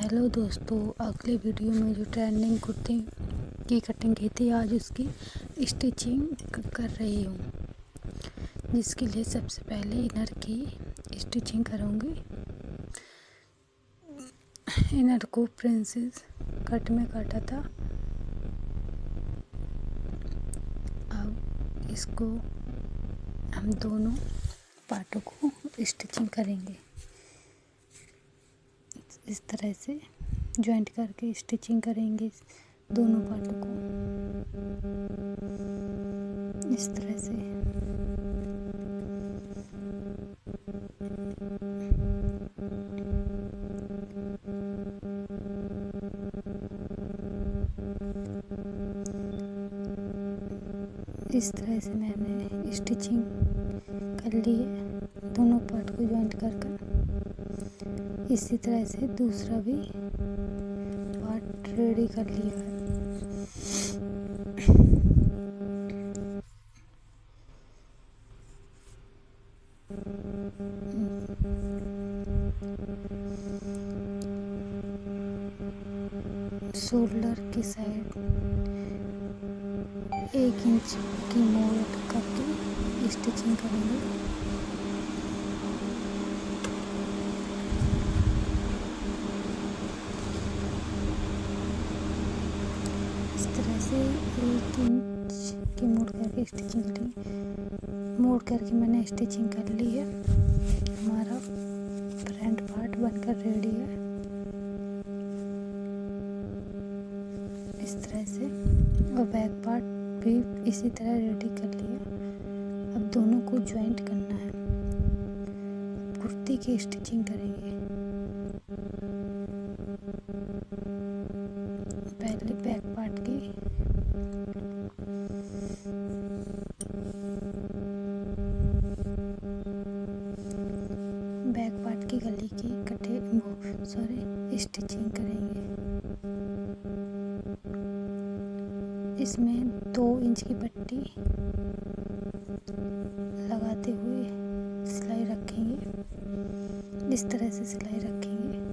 Hello दोस्तों, अगले video में जो ट्रेंडिंग कुर्ती की कटिंग की थी, आज उसकी स्टिचिंग कर रही हूँ। जिसके लिए सबसे पहले इनर की स्टिचिंग करूँगी। इनर को प्रिंसेस कट में काटा था। अब इसको हम दोनों पार्टों को स्टिचिंग करेंगे। इस तरह से जॉइंट करके स्टिचिंग करेंगे दोनों पार्टों को। इस तरह से मैंने स्टिचिंग कर ली है दोनों पार्ट को जॉइंट कर कर। इसी तरह से दूसरा भी पार्ट रेडी कर लिया है। शोल्डर की साइड 1 इंच की मोड़ करके स्टिचिंग करेंगे। इस तरह से 1 इंच की मोड़ करके मोड़ करके मैंने स्टिचिंग कर ली है। हमारा फ्रंट पार्ट बनकर रेडी है। इस तरह से और बैक पार्ट भी इसी तरह रेडी कर लिया। अब दोनों को ज्वाइंट करना है। कुर्ती की स्टिचिंग करेंगे। पहले बैक पार्ट की गले की स्टिचिंग करेंगे। इसमें 2 इंच की पट्टी लगाते हुए सिलाई रखेंगे। इस तरह से सिलाई रखेंगे।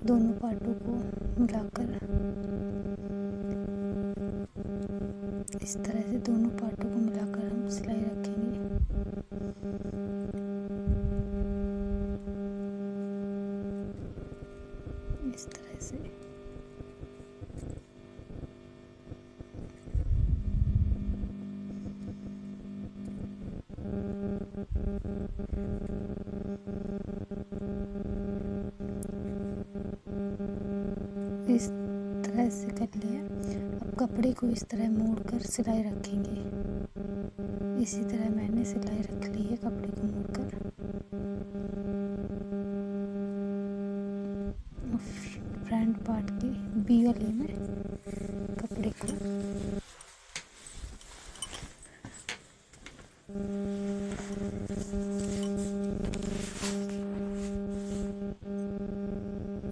दोनों पार्टों को मिलाकर इस तरह से दोनों पार्टों को मिलाकर हम सिलाई रखेंगे। इस तरह से कर लिया। अब कपड़े को इस तरह मोड़कर सिलाई रखेंगे। इसी तरह मैंने सिलाई रख ली है कपड़े को मोड़कर। फ्रंट पार्ट की बी वाले में कपड़े को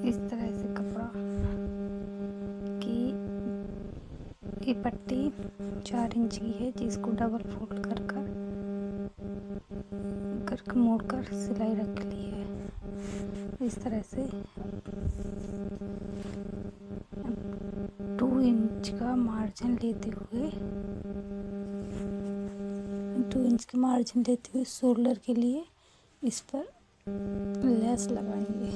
इस तरह से कपड़ा की ये पट्टी 4 इंच की है, जिसको डबल फोल्ड कर मोड़ कर सिलाई रख ली है। इस तरह से 2 इंच का मार्जिन लेते हुए 2 इंच के मार्जिन लेते हुए शोल्डर के लिए इस पर लेस लगाएंगे।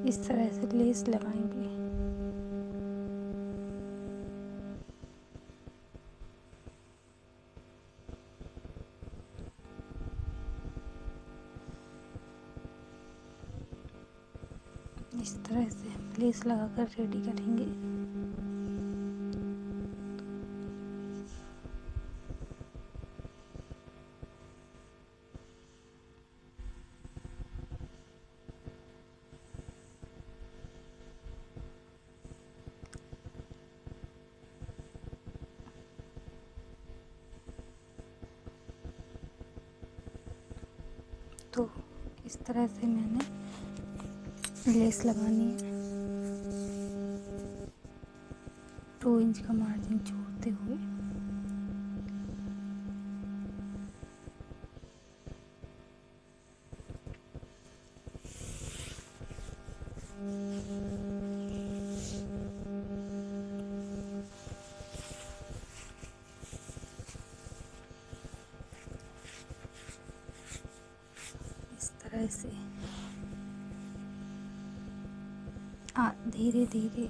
इस तरह से लेस लगाएंगे। इस तरह से हम लेस लगाकर रेडी करेंगे। इस तरह से मैंने लेस लगानी है, 2 इंच का मार्जिन छोड़ते हुए। इस तरह से धीरे धीरे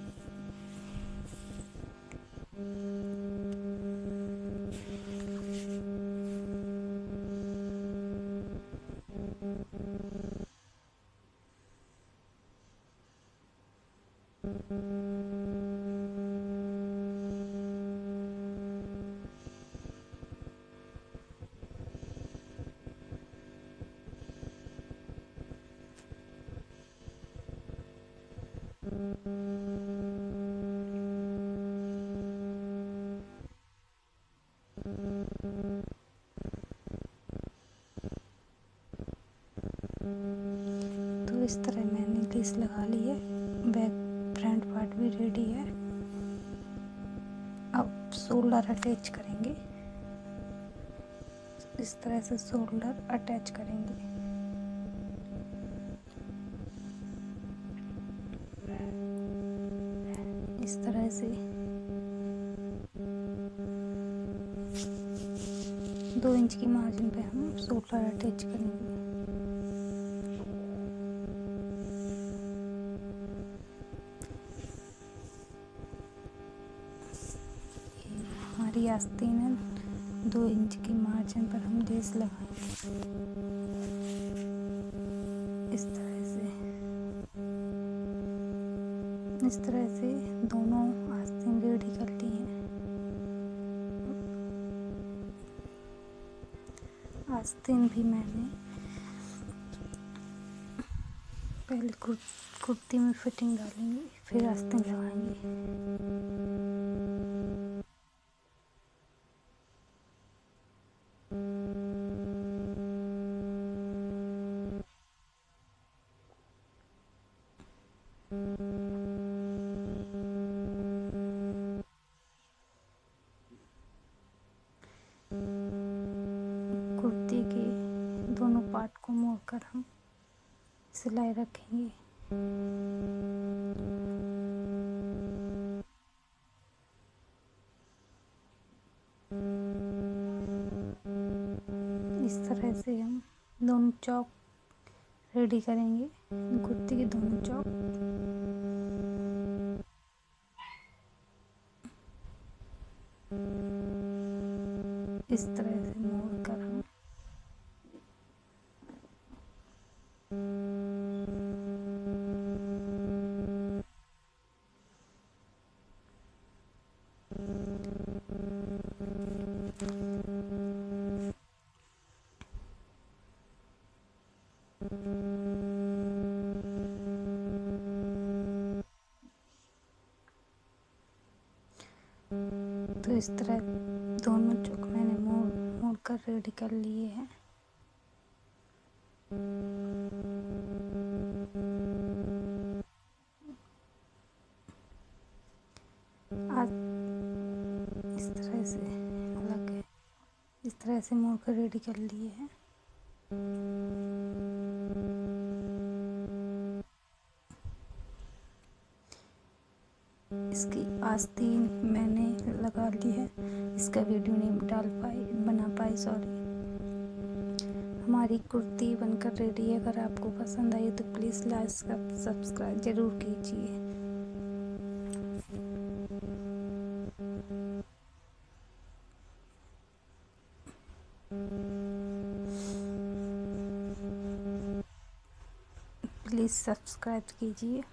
तो इस तरह मैंने लेस लगा ली है। बैक फ्रंट पार्ट भी रेडी है। अब शोल्डर अटैच करेंगे। इस तरह से शोल्डर अटैच करेंगे। इस तरह से 2 इंच की मार्जिन पे हम शोल्डर अटैच करेंगे। हमारी आस्तीन है, 2 इंच की मार्जिन पर हम लेस लगाएंगे। इस तरह से दोनों आस्तीन रेडी कर ली हैं। आस्तीन भी मैंने पहले कुर्ती में फिटिंग डालेंगे, फिर आस्तीन लगाएंगे। कुर्ती के दोनों पार्ट को मोड़कर हम सिलाई रखेंगे। इस तरह से हम दोनों चौक रेडी करेंगे, कुर्ती के दोनों चौक। इस तरह से मोड़ कर हम तो इस तरह दोनों चौक मैंने मोड़ कर रेडी कर लिए हैं। आज इस तरह से अलग है, इस तरह से मोड़ कर रेडी कर लिए हैं। इसकी आस्तीन मैंने लगा ली है, इसका वीडियो नहीं बना पाई, सॉरी। हमारी कुर्ती बनकर रेडी है। अगर आपको पसंद आई तो प्लीज़ लाइक सब्सक्राइब ज़रूर कीजिए। प्लीज़ सब्सक्राइब कीजिए।